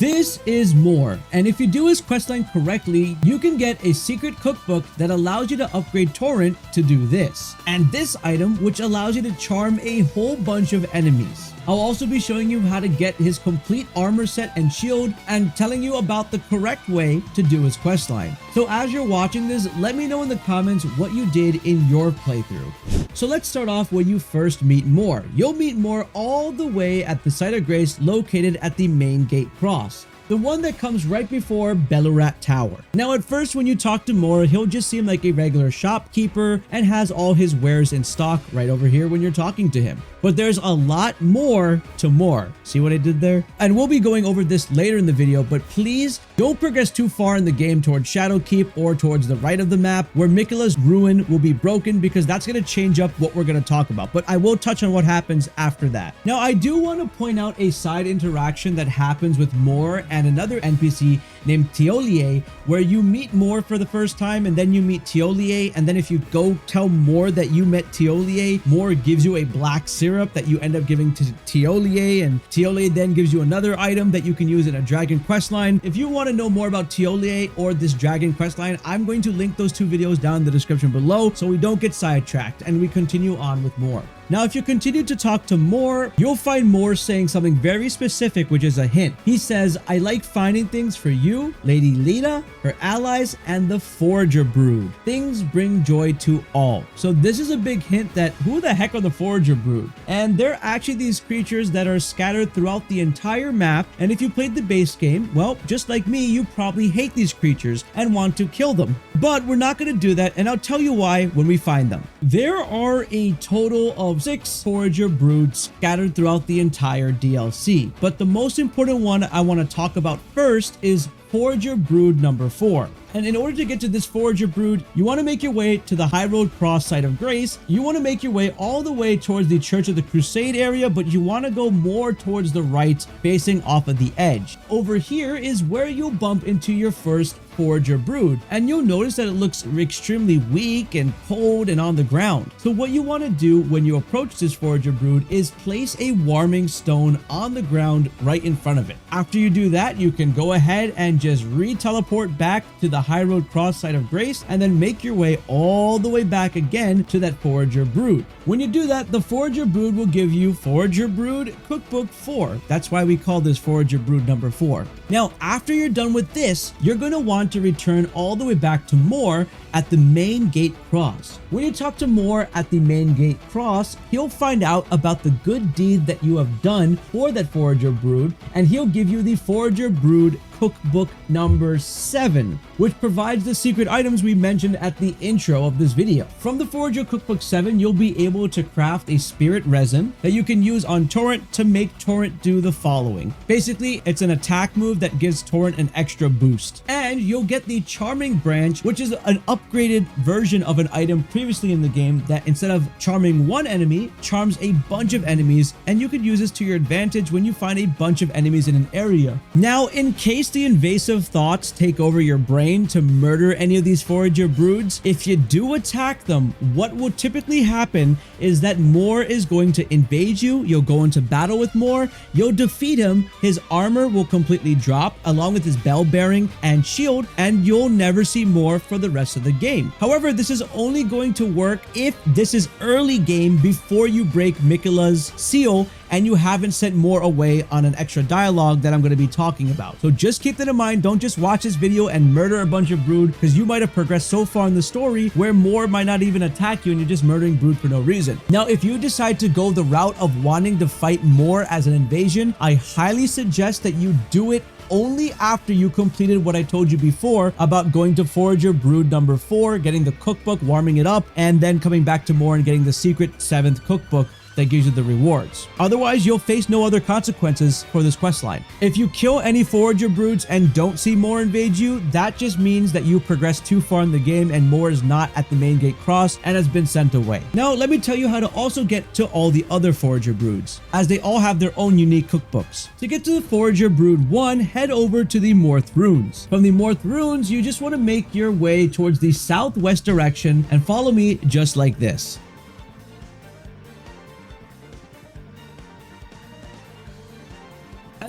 This is Moore, and if you do his questline correctly, you can get a secret cookbook that allows you to upgrade Torrent to do this, and this item which allows you to charm a whole bunch of enemies. I'll also be showing you how to get his complete armor set and shield and telling you about the correct way to do his questline. So as you're watching this, let me know in the comments what you did in your playthrough. So let's start off when you first meet Moore. You'll meet Moore all the way at the Site of Grace located at the main gate cross, the one that comes right before Belurat Tower. Now at first when you talk to Moore, he'll just seem like a regular shopkeeper and has all his wares in stock right over here when you're talking to him. But there's a lot more to Moore. See what I did there? And we'll be going over this later in the video, but please don't progress too far in the game towards Shadowkeep or towards the right of the map where Miquella's ruin will be broken, because that's going to change up what we're going to talk about. But I will touch on what happens after that. Now I do want to point out a side interaction that happens with Moore and another NPC named Thiollier, where you meet Moore for the first time and then you meet Thiollier, and then if you go tell Moore that you met Thiollier, Moore gives you a black syrup that you end up giving to Thiollier, and Thiollier then gives you another item that you can use in a dragon questline. If you want to know more about Thiollier or this dragon questline, I'm going to link those two videos down in the description below so we don't get sidetracked and we continue on with Moore. Now, if you continue to talk to Moore, you'll find Moore saying something very specific, which is a hint. He says, "I like finding things for you, Lady Lita, her allies, and the Forager Brood. Things bring joy to all." So this is a big hint that who the heck are the Forager Brood? And they're actually these creatures that are scattered throughout the entire map. And if you played the base game, well, just like me, you probably hate these creatures and want to kill them. But we're not going to do that, and I'll tell you why when we find them. There are a total of 6 Forager Broods scattered throughout the entire DLC, but the most important one I want to talk about first is Forager Brood number 4. And in order to get to this Forager Brood, you want to make your way to the High Road Cross Site of Grace. You want to make your way all the way towards the Church of the Crusade area, but you want to go more towards the right, facing off of the edge. Over here is where you'll bump into your first Forager Brood, and you'll notice that it looks extremely weak and cold and on the ground. So what you want to do when you approach this Forager Brood is place a warming stone on the ground right in front of it. After you do that, you can go ahead and just re-teleport back to the High Road Cross Site of Grace and then make your way all the way back again to that Forager Brood. When you do that, the Forager Brood will give you Forager Brood Cookbook 4. That's why we call this Forager Brood number 4. Now, after you're done with this, you're going to want to return all the way back to Moore at the main gate cross. When you talk to Moore at the main gate cross, he'll find out about the good deed that you have done for that Forager Brood, and he'll give you the Forager Brood Cookbook number 7, which provides the secret items we mentioned at the intro of this video. From the Forager Cookbook 7, you'll be able to craft a Spirit Resin that you can use on Torrent to make Torrent do the following. Basically, it's an attack move that gives Torrent an extra boost. And you'll get the Charming Branch, which is an upgraded version of an item previously in the game that instead of charming one enemy, charms a bunch of enemies, and you could use this to your advantage when you find a bunch of enemies in an area. Now, in case the invasive thoughts take over your brain to murder any of these Forager Broods, if you do attack them, what will typically happen is that Moore is going to invade you. You'll go into battle with Moore, you'll defeat him, his armor will completely drop along with his bell bearing and shield, and you'll never see Moore for the rest of the game. However, this is only going to work if this is early game before you break Miquella's seal and you haven't sent Moore away on an extra dialogue that I'm going to be talking about. So just keep that in mind. Don't just watch this video and murder a bunch of brood, because you might have progressed so far in the story where Moore might not even attack you and you're just murdering brood for no reason. Now, if you decide to go the route of wanting to fight Moore as an invasion, I highly suggest that you do it only after you completed what I told you before about going to Forager Brood number 4, getting the cookbook, warming it up, and then coming back to Moore and getting the secret 7th cookbook that gives you the rewards. Otherwise, you'll face no other consequences for this questline. If you kill any Forager Broods and don't see Moore invade you, that just means that you progressed too far in the game and Moore is not at the main gate cross and has been sent away. Now, let me tell you how to also get to all the other Forager Broods, as they all have their own unique cookbooks. To get to the Forager Brood 1, head over to the Morth Runes. From the Morth Runes, you just want to make your way towards the southwest direction and follow me just like this.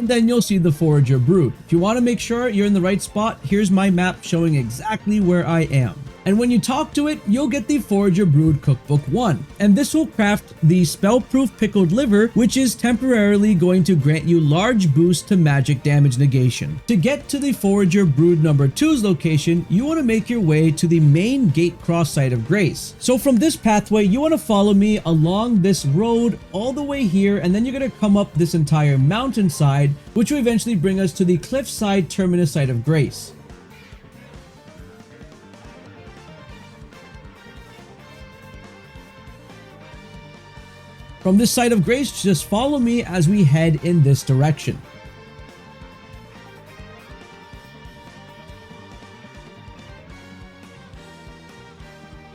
and then you'll see the Forager Brood. If you want to make sure you're in the right spot, here's my map showing exactly where I am. And when you talk to it, you'll get the Forager Brood Cookbook 1. And this will craft the spell-proof pickled liver, which is temporarily going to grant you large boost to magic damage negation. To get to the Forager Brood number 2's location, you want to make your way to the main gate cross site of Grace. So from this pathway, you want to follow me along this road all the way here, and then you're going to come up this entire mountainside, which will eventually bring us to the cliffside terminus site of Grace. From this side of Grace, just follow me as we head in this direction.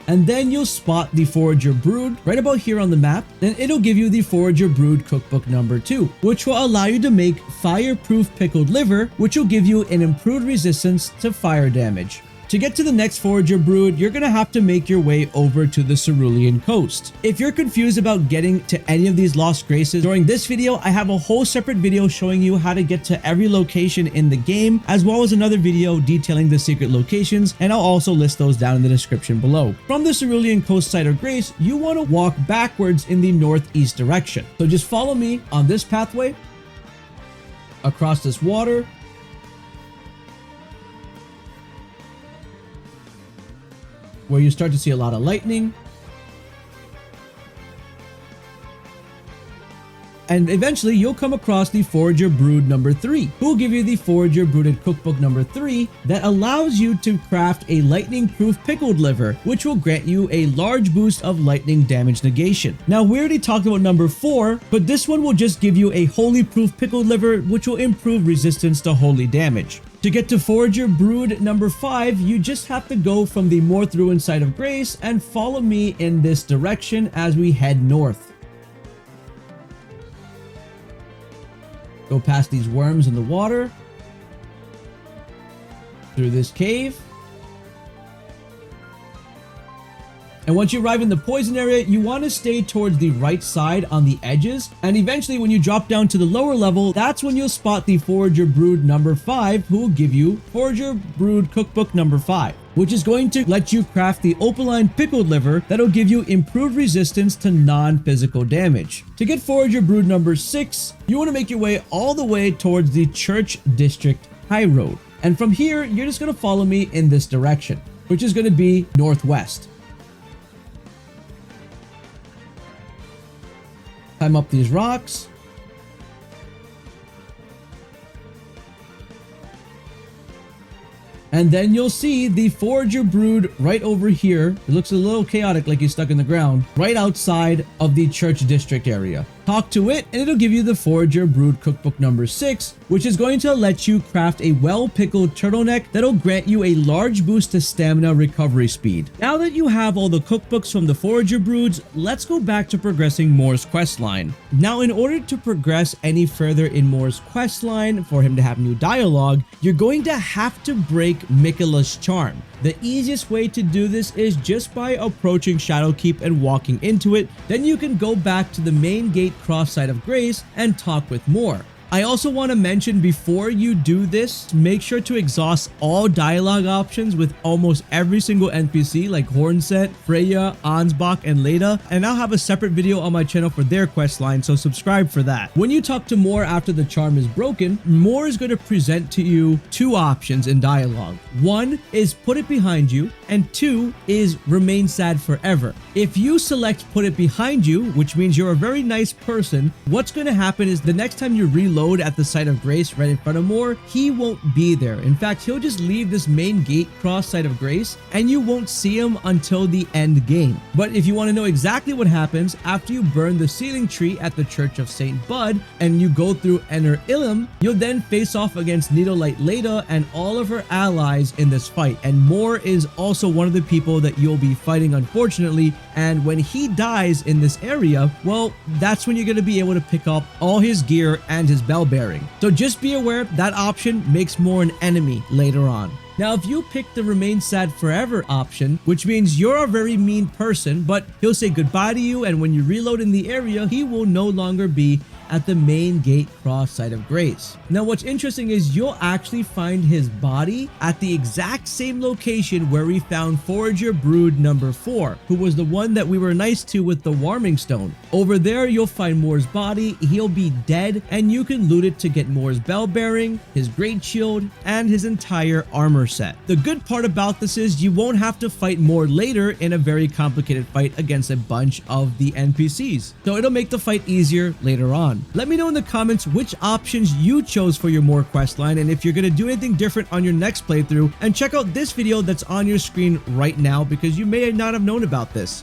And then you'll spot the Forager Brood right about here on the map. Then it'll give you the Forager Brood Cookbook number 2, which will allow you to make fireproof pickled liver, which will give you an improved resistance to fire damage. To get to the next Forager Brood, you're going to have to make your way over to the Cerulean coast. If you're confused about getting to any of these Lost Graces, during this video, I have a whole separate video showing you how to get to every location in the game, as well as another video detailing the secret locations, and I'll also list those down in the description below. From the Cerulean coast site of Grace, you want to walk backwards in the northeast direction. So just follow me on this pathway, across this water, where you start to see a lot of lightning. And eventually you'll come across the Forager Brood number 3, who will give you the Forager Brooded Cookbook number 3 that allows you to craft a lightning proof pickled liver, which will grant you a large boost of lightning damage negation. Now we already talked about number 4, but this one will just give you a holy proof pickled liver, which will improve resistance to holy damage. To get to Forager Brood number 5, you just have to go from the Moore Ruin side of Grace and follow me in this direction as we head north. Go past these worms in the water, through this cave. And once you arrive in the poison area, you want to stay towards the right side on the edges. And eventually when you drop down to the lower level, that's when you'll spot the Forager Brood number 5, who will give you Forager Brood Cookbook number 5, which is going to let you craft the opaline pickled liver that'll give you improved resistance to non-physical damage. To get Forager Brood number 6, you want to make your way all the way towards the Church District High Road. And from here, you're just going to follow me in this direction, which is going to be northwest. Climb up these rocks. And then you'll see the Forager Brood right over here. It looks a little chaotic, like he's stuck in the ground, right outside of the Church District area. Talk to it, and it'll give you the Forager Brood Cookbook number 6, which is going to let you craft a well-pickled turtleneck that'll grant you a large boost to stamina recovery speed. Now that you have all the cookbooks from the Forager Broods, let's go back to progressing Moore's questline. Now, in order to progress any further in Moore's questline, for him to have new dialogue, you're going to have to break Miquella's charm. The easiest way to do this is just by approaching Shadowkeep and walking into it. Then you can go back to the main gate cross site of Grace and talk with Moore. I also want to mention, before you do this, make sure to exhaust all dialogue options with almost every single NPC like Hornset, Freya, Ansbach, and Leda, and I'll have a separate video on my channel for their quest line, so subscribe for that. When you talk to Moore after the charm is broken, Moore is going to present to you 2 options in dialogue. 1 is put it behind you, and 2 is remain sad forever. If you select put it behind you, which means you're a very nice person, what's going to happen is the next time you reload at the site of Grace right in front of Moore, he won't be there. In fact, he'll just leave this main gate cross site of Grace and you won't see him until the end game. But if you want to know exactly what happens after you burn the sealing tree at the Church of St. Bud and you go through Enter Ilum, you'll then face off against Needlelight Leda and all of her allies in this fight. And Moore is also one of the people that you'll be fighting, unfortunately. And when he dies in this area, well, that's when you're going to be able to pick up all his gear and his bell bearing. So just be aware that option makes Moore an enemy later on. Now, if you pick the remain sad forever option, which means you're a very mean person, but he'll say goodbye to you, and when you reload in the area, he will no longer be at the main gate cross site of Grace. Now what's interesting is you'll actually find his body at the exact same location where we found Forager Brood number 4, who was the one that we were nice to with the warming stone. Over there you'll find Moore's body, he'll be dead, and you can loot it to get Moore's bell bearing, his great shield, and his entire armor set. The good part about this is you won't have to fight Moore later in a very complicated fight against a bunch of the NPCs, so it'll make the fight easier later on. Let me know in the comments which options you chose for your Moore questline, and if you're going to do anything different on your next playthrough, and check out this video that's on your screen right now because you may not have known about this.